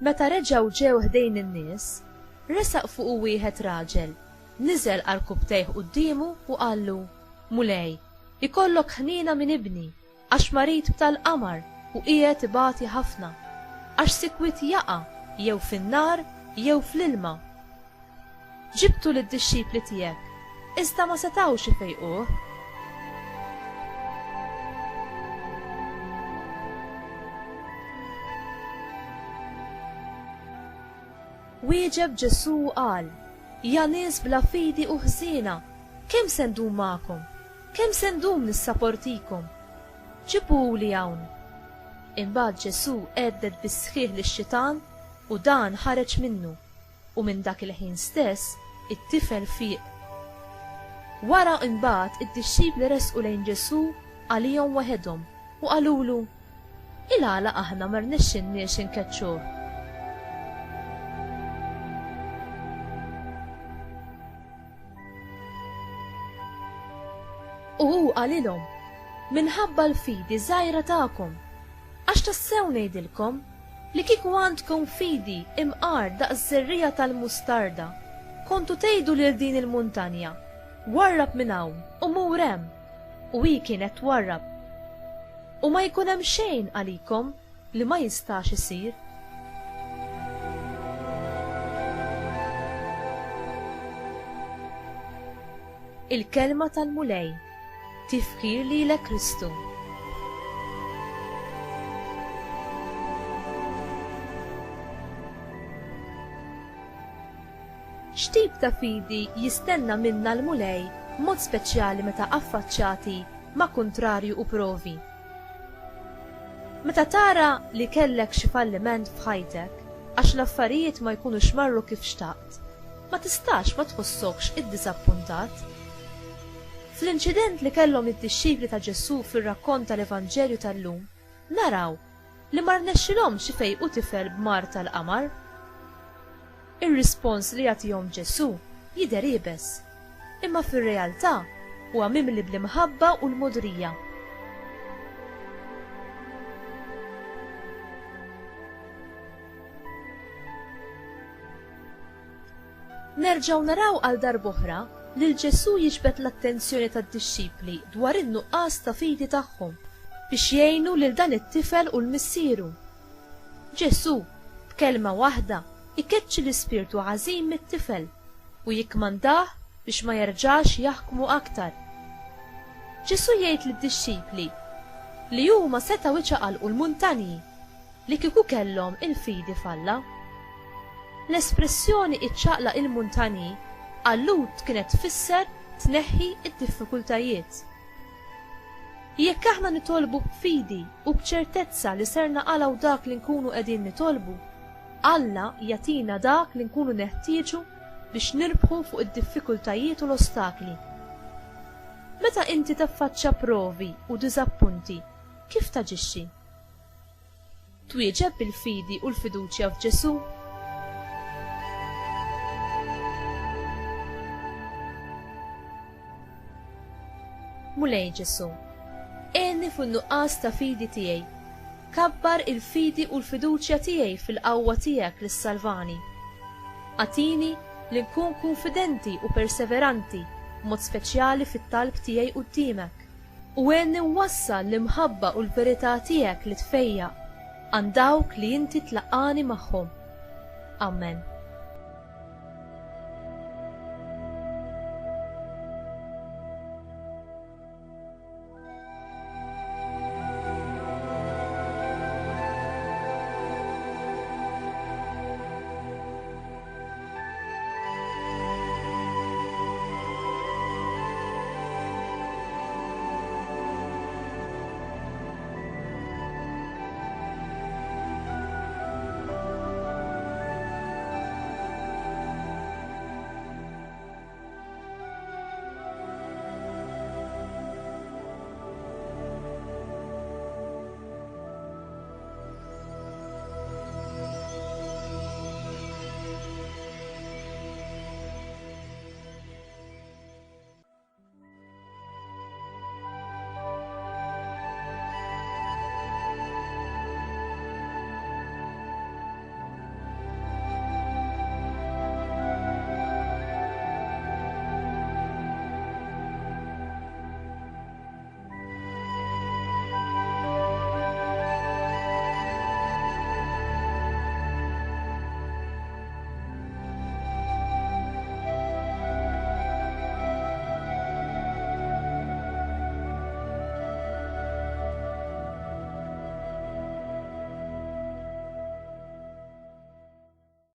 Meta reġgħu ġew ħdejn in-nies, resaq fuqu wieħed raġel, niżel għall-kub tejħ qudiemu u qallu: Mulej, ikollok ħnina minn ibni, għax marit b'tal-qamar u qiegħed ibati ħafna, għax sikwit jaqa' jew fin-nar jew fl-ilma. Ġibtu lid-dixxipli tiegħek, iżda ma setgħux ifejquh. Wieġeb Ġesu u qal: Ja nies bla fidi u ħżiena, kemm se ndum magħkom? Kemm se ndum nissapportikom? Ġibuli hawn. Imbagħad Ġesu għeddet bis-sħiħ lix-xitan u dan ħareġ minnu, u minn dak il-ħin stess it-tifel fieq. Wara imbagħad id-dixxipli resqu lejn Ġesu għalihom waħedhom u qalulu: Il-għala aħna ma rnexxinniex inkeċċuh. U hu qalilhom: Minħabba l-fidi żgħira tagħkom, għax tassew ngħidilkom li kieku għandkom fidi imqar daqs żerrija tal-mustarda, kontu tgħidu lil din il-muntanja: Warrab minn hawn u mur hemm, u hi kienet twarrab. U ma jkun hemm xejn għalikom li ma jistax isir. Il-kelma tal-mulej, tifkir lilek Kristu. X'tip ta' fidi jistenna minna l-mulej mod speċjali meta affaċċati ma' kuntrarju u provi? Meta tara li kellek xi falliment f'ħajtek għax l-affarijiet ma jkunux marru kif xtaqt, ma tistax ma tħossokx id-diżappuntat? Fl-inċident li kellhom id-dixxipli ta' Ġesu fir-rakkont tal-Evanġelju tal-lum, naraw li ma rnexxilhomx ifejqu tifel b'mar tal-qamar. Ir-rispons li jagħtihom Ġesu jidher iebes, imma fir-realtà huwa mimli bl-imħabba u l-modrija. Nerġgħu naraw għal darb'oħra lil Ġesu jiġbed l-attenzjoni tad-dixxipli dwar in-nuqqas ta' fidi tagħhom biex jgħinu lil dan it-tifel u l-missieru. Ġesu b'kelma waħda ikeċċi l-ispirtu ħażin mit-tifel u jikkmandah biex ma jerġax jaħkmu aktar. Ġesu jgħid lid-dixxipli li huma setgħu iċaqalqu l-muntanji li kieku kellhom il-fidi falla. L-espressjoni iċċaqlaq il-muntanji għallut kienet tfisser tneħħi id-diffikultajiet. Jekk aħna nitolbu b'fidi u b'ċertezza li ser naqalgħu dak li nkunu qegħdin nitolbu, Alla jagħtina dak li nkunu neħtieġu biex nirbħu fuq id-diffikultajiet u l-ostakli. Meta inti taffaċċa provi u diżappunti, kif taġixxi? Twieġeb bil-fidi u l-fiduċja f'Ġesu? Mulej Ġesu, għenni fun-nuqqas ta' fidi tiegħi, kabbar il-fidi u l-fiduċja tiegħi fil-qawwa tiegħek li ssalvani. Għatini li nkun konfidenti u perseveranti mod speċjali fit-talb tiegħi quddiemek, u għenni nwassal l-imħabba u l-verità tiegħek li tfejjaq għand dawk li inti tlaqqani magħhom. Amen.